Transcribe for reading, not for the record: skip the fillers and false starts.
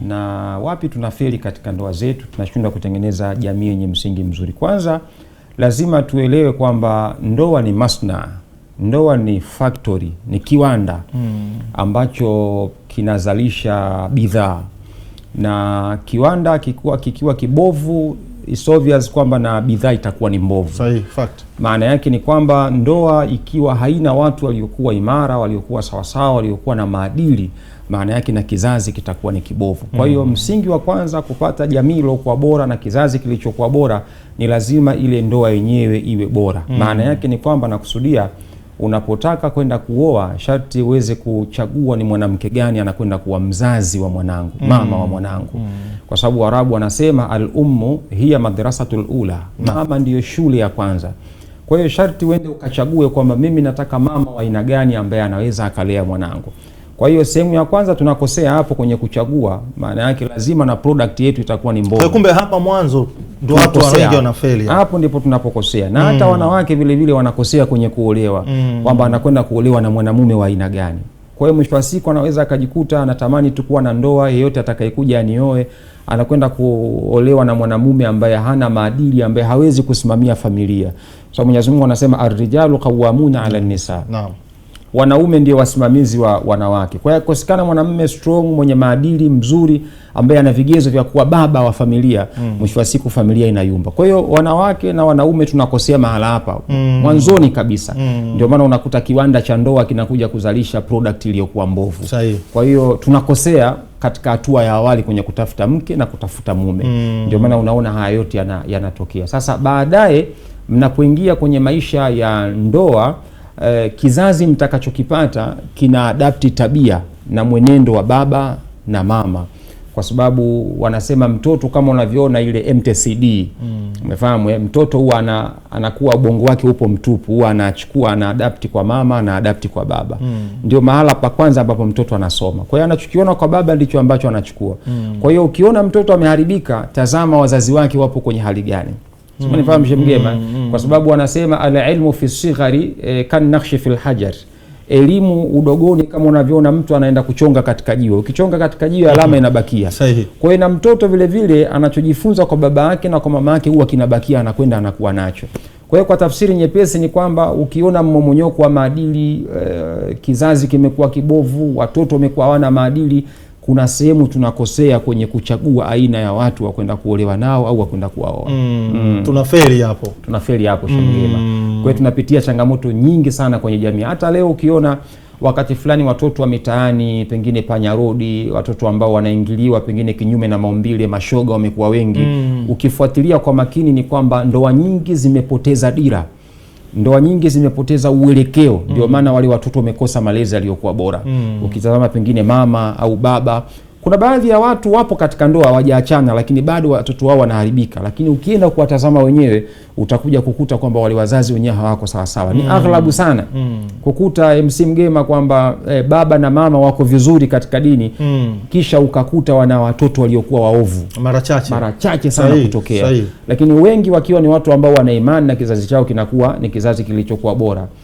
na wapi tunafeli katika ndoa zetu, tunashindwa kutengeneza jamii yenye msingi mzuri. Kwanza lazima tuelewe kwamba ndoa ni masna, ndoa ni factory, ni kiwanda ambacho kinazalisha bidhaa, na kiwanda kikiwa kibovu, it's obvious kwamba na bidhaa itakuwa ni mbovu. Sahihi, fact. Maana yake ni kwamba ndoa ikiwa haina watu waliokuwa imara, waliokuwa sawasawa, waliokuwa na maadili, maana yake na kizazi kitakuwa ni kibovu. Kwa hiyo msingi wa kwanza kupata jamii iliyokuwa bora na kizazi kilichokuwa bora ni lazima ile ndoa yenyewe iwe bora. Maana yake ni kwamba nakusudia, unapotaka kwenda kuoa sharti uweze kuchagua ni mwanamke gani anakwenda kuwa mzazi wa mwanangu, mama wa mwanangu. Kwa sababu Waarabu wanasema al-ummu hiya madrasatul ula, mama ndiyo shule ya kwanza. Kwa hiyo sharti uende ukachague kwamba mimi nataka mama wa aina gani ambaye anaweza akalea mwanangu. Kwa hiyo sehemu ya kwanza tunakosea hapo kwenye kuchagua, maana yake lazima na product yetu itakuwa ni mbovu. Kumbe hapa mwanzo ndio watu wengi wanafeli. Hapo ndipo tunapokosea. Na hata wanawake vile vile wanakosea kwenye kuolewa, kwamba anakwenda kuolewa na mwanamume wa aina gani. Kwa hiyo mwisho wa siku anaweza akajikuta anatamani tu kuwa na ndoa, yeyote atakayekuja anioe, anakwenda kuolewa na mwanamume ambaye hana maadili, ambaye hawezi kusimamia familia. So Mwenyezi Mungu anasema ar-rijalu qawwamuna 'ala an-nisa. Naam. Wanaume ndio wasimamizi wa wanawake. Kwa hiyo kukosekana mwanamume strong mwenye maadili mzuri ambaye ana vigezo vya kuwa baba wa familia, mwisho wa siku familia inayumba. Kwa hiyo wanawake na wanaume tunakosea mahala hapa mwanzoni kabisa. Ndio maana unakuta kiwanda cha ndoa kinakuja kuzalisha product iliyokuwa mbovu. Sahihi. Kwa hiyo tunakosea katika hatua ya awali kwenye kutafuta mke na kutafuta mume. Ndio maana unaona haya yote yanatokea. Sasa baadaye mnapoingia kwenye maisha ya ndoa, kizazi mtakachokipata kina adapti tabia na mwenendo wa baba na mama, kwa sababu wanasema mtoto kama unavyoona ile MTCD, umefahamu mtoto huwa anakuwa ubongo wake upo mtupu, huwa ana adapti kwa mama na adapti kwa baba. Ndio mahala pa kwanza ambapo mtoto anasoma. Kwa hiyo anachokiona kwa baba ndicho ambacho anachukua. Kwa hiyo ukiona mtoto ameharibika, tazama wazazi wake wapo kwenye hali gani. Sema nifahamu shemgema, kwa sababu wanasema al-ilmu fi sighari kan nakhshi fil hajar. Elimu udogoni kama unavyoona mtu anaenda kuchonga katika jiwe. Ukichonga katika jiwe alama inabakia. Sahihi. Kwa hiyo na mtoto vile vile anachojifunza kwa baba yake na kwa mama yake huwa kinabakia, anakwenda anakuwa nacho. Kwa hiyo kwa tafsiri nyepesi ni kwamba ukiona mmomonyoko wa maadili, kizazi kimekuwa kibovu, watoto wamekuwa hawana maadili, kuna sehemu tunakosea kwenye kuchagua aina ya watu wa kwenda kuolewa nao au wa kwenda kuoa. Tunafeli hapo. Tunafeli hapo shangema. Kwa hiyo tunapitia changamoto nyingi sana kwenye jamii. Hata leo ukiona wakati fulani watoto wa mitaani, pengine panya rodi, watoto ambao wanaingiliwa pengine kinyume na maumbile, mashoga wamekuwa wengi. Ukifuatilia kwa makini ni kwamba ndoa nyingi zimepoteza dira. Ndoa nyingi zimepoteza uelekeo. Ndio maana wale watoto wamekosa malezi yaliyokuwa bora. Ukitazama pengine mama au baba, kuna baadhi ya watu wapo katika ndoa hawajaachana, lakini bado watoto wao wanaharibika. Lakini ukienda kuwatazama wenyewe utakuja kukuta kwamba wale wazazi wenyewe hawako sawa sawa. Ni aghlabu sana kukuta MC Mgema kwamba baba na mama wako vizuri katika dini, kisha ukakuta wana watoto waliokuwa waovu. Mara chache sana kutokea. Lakini wengi wakiwa ni watu ambao wana imani na kizazi chao kinakuwa ni kizazi kilichokuwa bora.